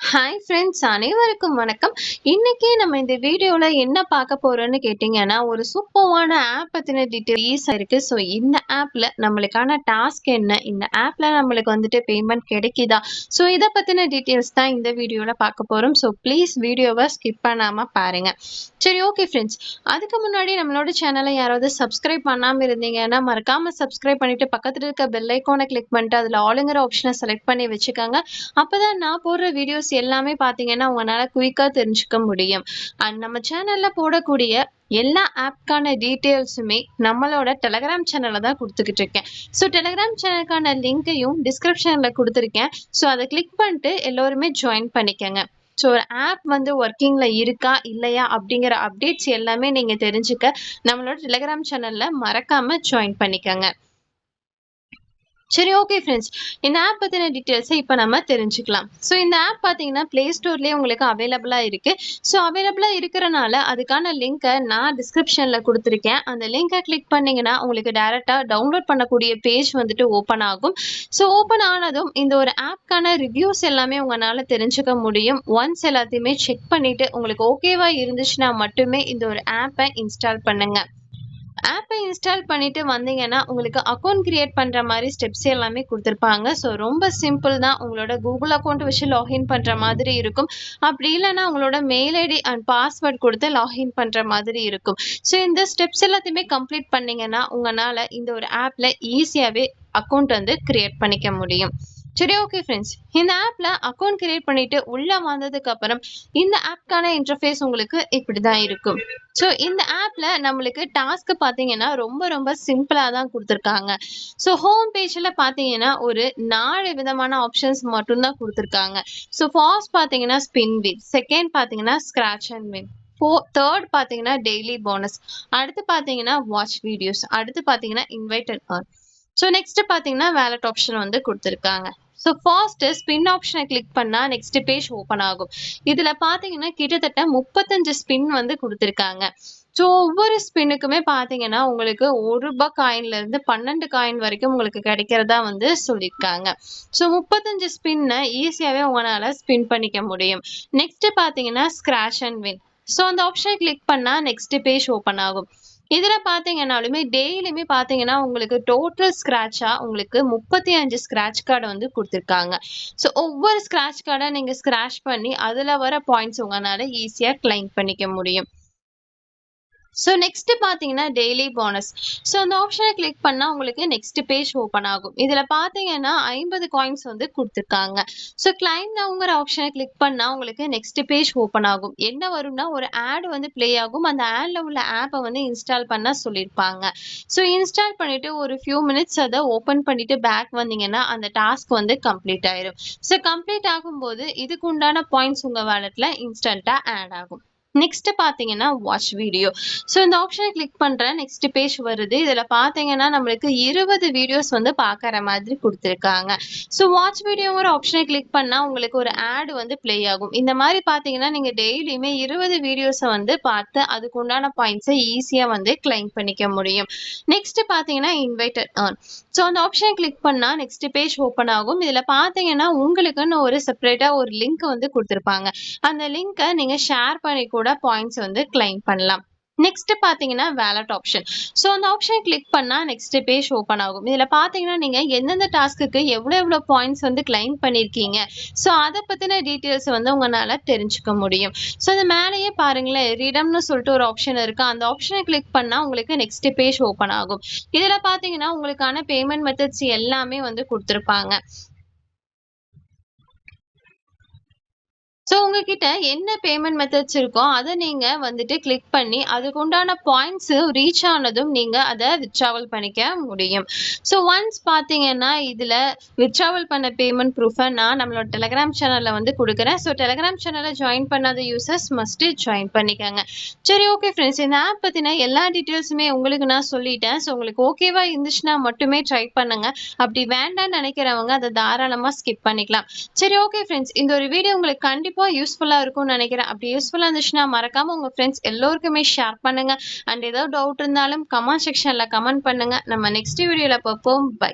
Hi friends, அனைவருக்கும் வணக்கம். இன்னைக்கு நம்ம இந்த வீடியோல என்ன பார்க்க போறோம்னு கேட்டிங்கன்னா, ஒரு சூப்பர்வான ஆப் பத்தின டீட்டெயில்ஸ் இருக்கு. ஸோ இந்த ஆப்ல நம்மளுக்கான டாஸ்க் என்ன? இந்த ஆப்ல நம்மளுக்கு வந்துட்டு பேமெண்ட் கிடைக்குதா? ஸோ இத பத்தின டீட்டெயில்ஸ் தான் இந்த வீடியோல பார்க்க போறோம். ஸோ ப்ளீஸ் வீடியோவை ஸ்கிப் பண்ணாம பாருங்க. சரி, ஓகே ஃப்ரெண்ட்ஸ். அதுக்கு முன்னாடி நம்மளோட சேனலை யாராவது சப்ஸ்கிரைப் பண்ணாம இருந்தீங்கன்னா மறக்காம சப்ஸ்கிரைப் பண்ணிட்டு பக்கத்துல இருக்க பெல் ஐக்கானை கிளிக் பண்ணிட்டு அதுல ஆளுங்கிற ஆப்ஷனை செலக்ட் பண்ணி வச்சுக்கோங்க. அப்பதான் நான் போடுற வீடியோஸ் எல்லாமே பாத்தீங்கன்னா உங்களால குயிக்கா தெரிஞ்சுக்க முடியும். அண்ட் நம்ம சேனல்ல போடக்கூடிய எல்லா ஆப்கான டீட்டெயில்ஸுமே நம்மளோட டெலகிராம் சேனல்ல தான் கொடுத்துக்கிட்டு இருக்கேன். ஸோ டெலகிராம் சேனலுக்கான லிங்கையும் டிஸ்கிரிப்ஷன்ல கொடுத்துருக்கேன். ஸோ அதை கிளிக் பண்ணிட்டு எல்லோருமே ஜாயின் பண்ணிக்கங்க. ஸோ ஒரு ஆப் வந்து ஒர்க்கிங்ல இருக்கா இல்லையா அப்படிங்கிற அப்டேட்ஸ் எல்லாமே நீங்க தெரிஞ்சுக்க நம்மளோட டெலகிராம் சேனல்ல மறக்காம ஜாயின் பண்ணிக்கங்க. சரி, ஓகே ஃப்ரெண்ட்ஸ். இந்த ஆப் பற்றின டீட்டெயில்ஸை இப்போ நம்ம தெரிஞ்சுக்கலாம். ஸோ இந்த ஆப் பார்த்தீங்கன்னா ப்ளே ஸ்டோர்லேயே உங்களுக்கு அவைலபிளாக இருக்குது. ஸோ அவைலபிளாக இருக்கிறனால அதுக்கான லிங்க்கை நான் டிஸ்கிரிப்ஷனில் கொடுத்துருக்கேன். அந்த லிங்கை கிளிக் பண்ணிங்கன்னா உங்களுக்கு டேரெக்டாக டவுன்லோட் பண்ணக்கூடிய பேஜ் வந்துட்டு ஓப்பன் ஆகும். ஸோ ஓப்பன் ஆனதும் இந்த ஒரு ஆப்க்கான ரிவ்யூஸ் எல்லாமே உங்களால் தெரிஞ்சுக்க முடியும். ஒன்ஸ் எல்லாத்தையுமே செக் பண்ணிவிட்டு உங்களுக்கு ஓகேவா இருந்துச்சுன்னா மட்டுமே இந்த ஒரு ஆப்பை இன்ஸ்டால் பண்ணுங்கள். ஆப்பை இன்ஸ்டால் பண்ணிட்டு வந்தீங்கன்னா உங்களுக்கு அக்கௌண்ட் கிரியேட் பண்ற மாதிரி ஸ்டெப்ஸ் எல்லாமே கொடுத்துருப்பாங்க. ஸோ ரொம்ப சிம்பிள் தான். உங்களோட கூகுள் அக்கௌண்ட் வச்சு லாகின் பண்ற மாதிரி இருக்கும். அப்படி இல்லைன்னா உங்களோட மெயில் ஐடி அண்ட் பாஸ்வேர்ட் கொடுத்து லாகின் பண்ற மாதிரி இருக்கும். ஸோ இந்த ஸ்டெப்ஸ் எல்லாத்தையுமே கம்ப்ளீட் பண்ணீங்கன்னா உங்களால இந்த ஒரு ஆப்ல ஈஸியாவே அக்கௌண்ட் வந்து கிரியேட் பண்ணிக்க முடியும். சரி, ஓகே ஃப்ரெண்ட்ஸ். இந்த ஆப்ல அக்கௌண்ட் கிரியேட் பண்ணிட்டு உள்ள வந்ததுக்கு அப்புறம் இந்த ஆப்கான இன்டர்ஃபேஸ் உங்களுக்கு இப்படி தான் இருக்கும். ஸோ இந்த ஆப்ல நம்மளுக்கு டாஸ்க் பார்த்தீங்கன்னா ரொம்ப ரொம்ப சிம்பிளா தான் கொடுத்துருக்காங்க. ஸோ ஹோம் பேஜ்ல பார்த்தீங்கன்னா ஒரு 4 விதமான ஆப்ஷன்ஸ் மட்டும்தான் கொடுத்துருக்காங்க. ஸோ ஃபர்ஸ்ட் பார்த்தீங்கன்னா ஸ்பின் வீல், செகண்ட் பார்த்தீங்கன்னா ஸ்கிராட்ச் அண்ட் வின், தேர்ட் பார்த்தீங்கன்னா டெய்லி போனஸ், அடுத்து பார்த்தீங்கன்னா வாட்ச் வீடியோஸ், அடுத்து பார்த்தீங்கன்னா invite and earn. So next பார்த்தீங்கன்னா வேலட் ஆப்ஷன் வந்து கொடுத்துருக்காங்க. ஸோ ஃபர்ஸ்ட் ஸ்பின் ஆப்ஷனை கிளிக் பண்ணா நெக்ஸ்ட் பேஜ் ஓப்பன் ஆகும். இதுல பாத்தீங்கன்னா கிட்டத்தட்ட 35 ஸ்பின் வந்து கொடுத்துருக்காங்க. ஸோ ஒவ்வொரு ஸ்பின்னுக்குமே பாத்தீங்கன்னா உங்களுக்கு ₹1 காயின்ல இருந்து 12 காயின் வரைக்கும் உங்களுக்கு கிடைக்கிறதா வந்து சொல்லியிருக்காங்க. ஸோ 35 ஸ்பின்னை ஈஸியாவே உங்களால ஸ்பின் பண்ணிக்க முடியும். நெக்ஸ்ட் பாத்தீங்கன்னா ஸ்கிராட்ச் அண்ட் வின். ஸோ அந்த ஆப்ஷனை கிளிக் பண்ணா நெக்ஸ்ட் பேஜ் ஓப்பன் ஆகும். இதுல பாத்தீங்கன்னாலுமே டெய்லியுமே பாத்தீங்கன்னா உங்களுக்கு டோட்டல் ஸ்கிராட்சா உங்களுக்கு 35 ஸ்கிராட்ச் கார்டு வந்து கொடுத்துருக்காங்க. ஸோ ஒவ்வொரு ஸ்கிராட்ச் கார்டை நீங்க ஸ்கிராட்ச் பண்ணி அதுல வர பாயிண்ட்ஸ் உங்களால ஈஸியா கிளைம் பண்ணிக்க முடியும். ஸோ நெக்ஸ்ட் பார்த்தீங்கன்னா டெய்லி போனஸ். ஸோ அந்த ஆப்ஷனை கிளிக் பண்ணால் உங்களுக்கு நெக்ஸ்ட் பேஜ் ஓப்பன் ஆகும். இதில் பார்த்தீங்கன்னா 50 காயின்ஸ் வந்து கொடுத்துருக்காங்க. ஸோ கிளைம் நவுங்கிற ஆப்ஷனை கிளிக் பண்ணால் உங்களுக்கு நெக்ஸ்ட் பேஜ் ஓப்பன் ஆகும். என்ன வரும்னா ஒரு ஆட் வந்து ப்ளே ஆகும். அந்த ஆடில் உள்ள ஆப்பை வந்து இன்ஸ்டால் பண்ண சொல்லியிருப்பாங்க. ஸோ இன்ஸ்டால் பண்ணிவிட்டு ஒரு ஃபியூ மினிட்ஸ் அதை ஓப்பன் பண்ணிவிட்டு பேக் வந்தீங்கன்னா அந்த டாஸ்க் வந்து கம்ப்ளீட் ஆயிரும். ஸோ கம்ப்ளீட் ஆகும்போது இதுக்கு உண்டான பாயிண்ட்ஸ் உங்கள் வேலெட்டில் இன்ஸ்டண்ட்டாக ஆட் ஆகும். நெக்ஸ்ட் பார்த்தீங்கன்னா வாட்ச் வீடியோ. ஸோ இந்த ஆப்ஷனை கிளிக் பண்ணுறேன். நெக்ஸ்ட் பேஜ் வருது. இதில் பார்த்தீங்கன்னா நம்மளுக்கு 20 வீடியோஸ் வந்து பார்க்குற மாதிரி கொடுத்துருக்காங்க. ஸோ வாட்ச் வீடியோங்கிற ஆப்ஷனை கிளிக் பண்ணால் உங்களுக்கு ஒரு ஆட் வந்து ப்ளே ஆகும். இந்த மாதிரி பார்த்தீங்கன்னா நீங்கள் டெய்லியுமே 20 வீடியோஸை வந்து பார்த்து அதுக்கு உண்டான பாயிண்ட்ஸை ஈஸியாக வந்து கிளைம் பண்ணிக்க முடியும். நெக்ஸ்ட் பார்த்தீங்கன்னா இன்வைட் அண்ட் earn. ஸோ அந்த ஆப்ஷனை கிளிக் பண்ணால் நெக்ஸ்ட் பேஜ் ஓப்பன் ஆகும். இதில் பார்த்தீங்கன்னா உங்களுக்குன்னு ஒரு செப்பரேட்டாக ஒரு லிங்க் வந்து கொடுத்துருப்பாங்க. அந்த லிங்கை நீங்கள் ஷேர் பண்ணி கூட பாயிண்ட்ஸ் வந்து கிளைம் பண்ணலாம். நெக்ஸ்ட் பாத்தீங்கன்னா வேலட் ஆப்ஷன். ஸோ அந்த ஆப்ஷனை கிளிக் பண்ணா நெக்ஸ்ட் பேஜ் ஓப்பன் ஆகும். இதுல பாத்தீங்கன்னா நீங்க எந்தெந்த டாஸ்க்கு எவ்வளவு பாயிண்ட்ஸ் வந்து கிளைம் பண்ணிருக்கீங்க, ஸோ அதை பத்தின டீட்டெயில்ஸ் வந்து உங்களால தெரிஞ்சுக்க முடியும். ஸோ அது மேலேயே பாருங்களேன் ரீடம்னு சொல்லிட்டு ஒரு ஆப்ஷன் இருக்கு. அந்த ஆப்ஷனை கிளிக் பண்ணா உங்களுக்கு நெக்ஸ்ட் பேஜ் ஓப்பன் ஆகும். இதுல பாத்தீங்கன்னா உங்களுக்கான பேமெண்ட் மெத்தட்ஸ் எல்லாமே வந்து கொடுத்துருப்பாங்க. ஸோ உங்ககிட்ட என்ன பேமெண்ட் மெத்தட்ஸ் இருக்கோ அதை நீங்க வந்துட்டு கிளிக் பண்ணி அதுக்கு உண்டான பாயிண்ட்ஸ் ரீச் ஆனதும் நீங்க அதை வித்ட்ராவல் பண்ணிக்க முடியும். ஸோ ஒன்ஸ் பார்த்தீங்கன்னா இதுல வித்ட்ராவல் பண்ண பேமெண்ட் ப்ரூஃபை நான் நம்மளோட டெலகிராம் சேனல்ல வந்து கொடுக்குறேன். ஸோ டெலகிராம் சேனலை ஜாயின் பண்ணாத யூசர்ஸ் மஸ்ட் ஜாயின் பண்ணிக்கோங்க. சரி, ஓகே ஃப்ரெண்ட்ஸ். இந்த ஆப் பத்தின எல்லா டீட்டெயில்ஸுமே உங்களுக்கு நான் சொல்லிட்டேன். ஸோ உங்களுக்கு ஓகேவா இருந்துச்சுன்னா மட்டுமே ட்ரை பண்ணுங்க. அப்படி வேண்டாம்னு நினைக்கிறவங்க அதை தாராளமா ஸ்கிப் பண்ணிக்கலாம். சரி, ஓகே ஃப்ரெண்ட்ஸ். இந்த ஒரு வீடியோ உங்களுக்கு கண்டிப்பா யூஸ்ஃபுல்லா இருக்கும்னு நினைக்கிறேன். அப்படி யூஸ்ஃபுல்லா இருந்துச்சுன்னா மறக்காம உங்க ஃப்ரெண்ட்ஸ் எல்லோருக்குமே ஷேர் பண்ணுங்க. அண்ட் ஏதாவது டவுட் இருந்தாலும் கமெண்ட் செக்ஷன்ல கமெண்ட் பண்ணுங்க. நம்ம நெக்ஸ்ட் வீடியோல பார்ப்போம். பை.